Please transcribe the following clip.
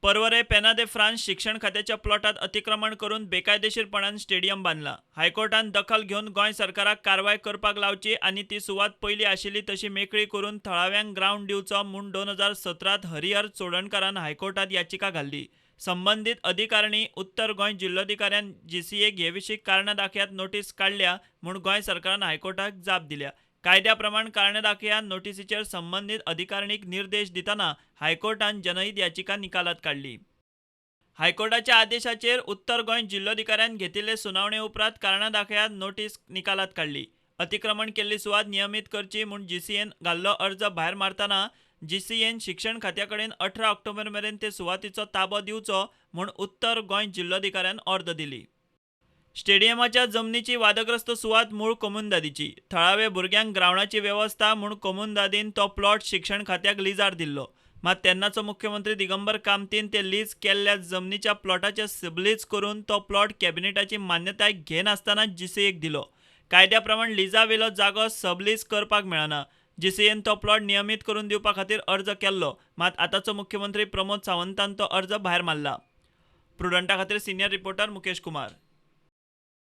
परवरे पेना de France शिक्षण खात्याच्या प्लॉटात अतिक्रमण करून बेकायदेशीरपणान स्टेडियम बांधला। हायकोर्टान दखल घेऊन गोंय सरकाराक कारवाय करपाक लावची आणि ती सुवात पयली आशिल्ली तशी मेकळी करून थळाव्यांक ग्राउंड दिवचो म्हूण 2017 हरिहर चोडणकरान हायकोर्टात याचिका घाल्ली। संबंधित अधिकाऱ्यांनी उत्तर गोंय जिल्लोधिकाऱ्यान जीसीएक हे विशीं कारणां दाखयात नोटीस काढल्या म्हूण गोंय सरकारान हायकोर्टाक जाप दिल्या। कायद्या प्रमाण कारणे दाखया नोटीसीचेर संबंधित अधिकाऱ्यांक निर्देश दितना हायकोर्टान जनहित याचिका निकालात काढली। हायकोर्टाच्या आदेशाचेर उत्तर गोंय जिल्लोधिकाऱ्यान घेतिल्ले सुनावणे उपरांत कारणां दाखया नोटीस निकालात काढली। अतिक्रमण केल्ली सुवात नियमीत करची म्हूण जीसीएन घाल्लो अर्ज भायर मारतना जीसीएन शिक्षण खात्या कडेन 18 ऑक्टोबर मेरेन ते सुवातीचो ताबो दिवचो म्हूण उत्तर गोंय जिल्लोधिकाऱ्यान ऑर्द दिली। स्टेडियमाच्या जमनीची वादग्रस्त सुवात मूळ कोमुनदादीची। थळावे भुरग्यांक ग्रावंडाची वेवस्था म्हूण कोमुनदादीन तो प्लॉट शिक्षण खात्याक लिजार दिल्लो। मात तेन्नाचो मुख्यमंत्री दिगंबर कामतीन ते लीज केल्ल्या जमनीच्या प्लॉटाचे सबलीज करून तो प्लॉट कॅबिनेटाची मान्यताय घेनासतना जीसीएक दिलो। कायद्या प्रमाण लिजा वेलो जागो सबलीज करपाक मेळना। जीसीएन तो प्लॉट नियमीत करून दिवपा खातीर अर्ज केल्लो, मात आतांचो मुख्यमंत्री प्रमोद सावंतान तो अर्ज भायर मारला। प्रुडंटा खातीर सिनियर रिपोर्टर मुकेश कुमार।